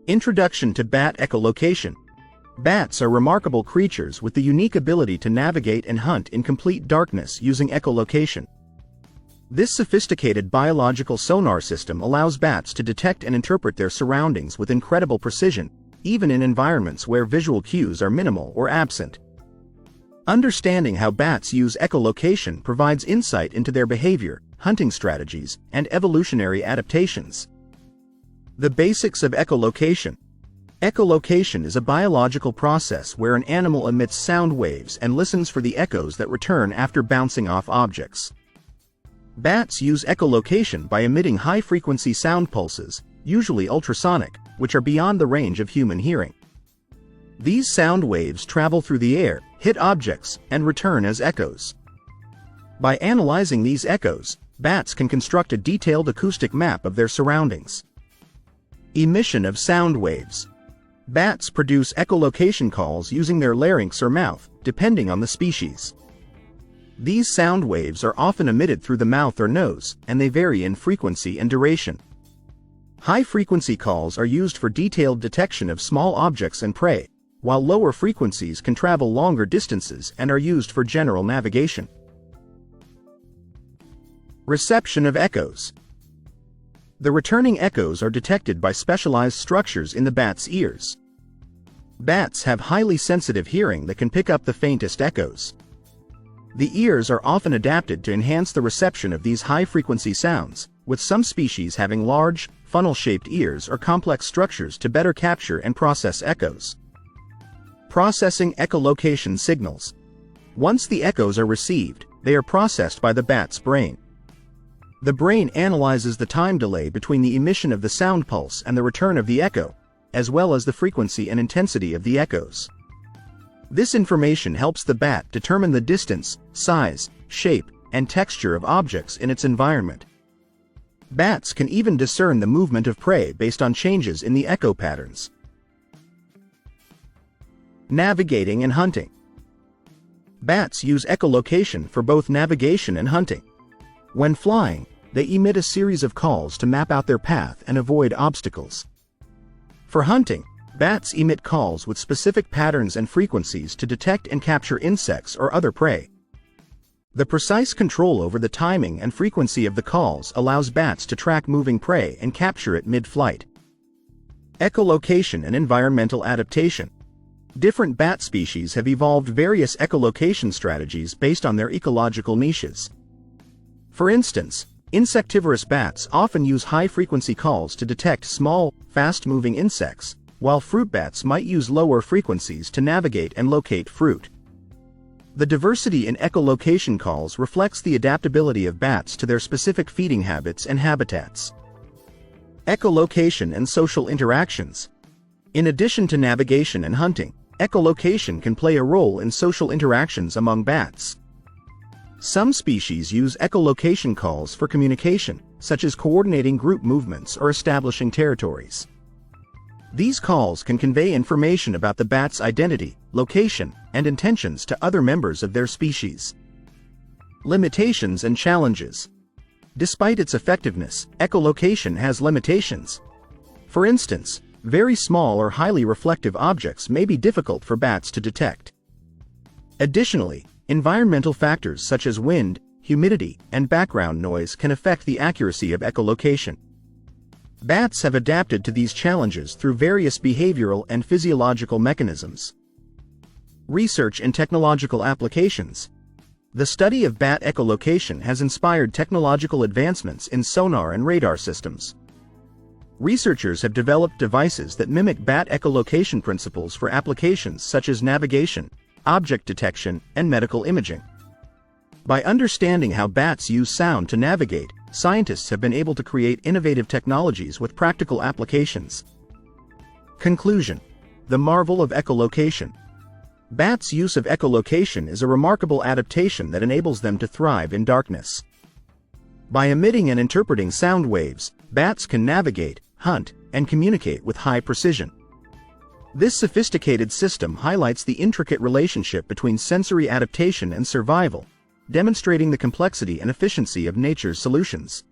Introduction to bat echolocation. Bats are remarkable creatures with the unique ability to navigate and hunt in complete darkness using echolocation. This sophisticated biological sonar system allows bats to detect and interpret their surroundings with incredible precision, even in environments where visual cues are minimal or absent. Understanding how bats use echolocation provides insight into their behavior, hunting strategies, and evolutionary adaptations. The basics of echolocation. Echolocation is a biological process where an animal emits sound waves and listens for the echoes that return after bouncing off objects. Bats use echolocation by emitting high-frequency sound pulses, usually ultrasonic, which are beyond the range of human hearing. These sound waves travel through the air, hit objects, and return as echoes. By analyzing these echoes, bats can construct a detailed acoustic map of their surroundings. Emission of sound waves. Bats produce echolocation calls using their larynx or mouth, depending on the species. These sound waves are often emitted through the mouth or nose, and they vary in frequency and duration. High-frequency calls are used for detailed detection of small objects and prey, while lower frequencies can travel longer distances and are used for general navigation. Reception of echoes. The returning echoes are detected by specialized structures in the bat's ears. Bats have highly sensitive hearing that can pick up the faintest echoes. The ears are often adapted to enhance the reception of these high-frequency sounds, with some species having large, funnel-shaped ears or complex structures to better capture and process echoes. Processing echolocation signals. Once the echoes are received, they are processed by the bat's brain. The brain analyzes the time delay between the emission of the sound pulse and the return of the echo, as well as the frequency and intensity of the echoes. This information helps the bat determine the distance, size, shape, and texture of objects in its environment. Bats can even discern the movement of prey based on changes in the echo patterns. Navigating and hunting. Bats use echolocation for both navigation and hunting. When flying, they emit a series of calls to map out their path and avoid obstacles. For hunting, bats emit calls with specific patterns and frequencies to detect and capture insects or other prey. The precise control over the timing and frequency of the calls allows bats to track moving prey and capture it mid-flight. Echolocation and environmental adaptation. Different bat species have evolved various echolocation strategies based on their ecological niches. For instance, insectivorous bats often use high-frequency calls to detect small, fast-moving insects, while fruit bats might use lower frequencies to navigate and locate fruit. The diversity in echolocation calls reflects the adaptability of bats to their specific feeding habits and habitats. Echolocation and social interactions. In addition to navigation and hunting, echolocation can play a role in social interactions among bats. Some species use echolocation calls for communication, such as coordinating group movements or establishing territories. These calls can convey information about the bat's identity, location, and intentions to other members of their species. Limitations and challenges. Despite its effectiveness, echolocation has limitations. For instance, very small or highly reflective objects may be difficult for bats to detect. Additionally, environmental factors such as wind, humidity, and background noise can affect the accuracy of echolocation. Bats have adapted to these challenges through various behavioral and physiological mechanisms. Research and technological applications. The study of bat echolocation has inspired technological advancements in sonar and radar systems. Researchers have developed devices that mimic bat echolocation principles for applications such as navigation, object detection, and medical imaging. By understanding how bats use sound to navigate, scientists have been able to create innovative technologies with practical applications. Conclusion. The marvel of echolocation. Bats' use of echolocation is a remarkable adaptation that enables them to thrive in darkness. By emitting and interpreting sound waves, bats can navigate, hunt, and communicate with high precision. This sophisticated system highlights the intricate relationship between sensory adaptation and survival, demonstrating the complexity and efficiency of nature's solutions.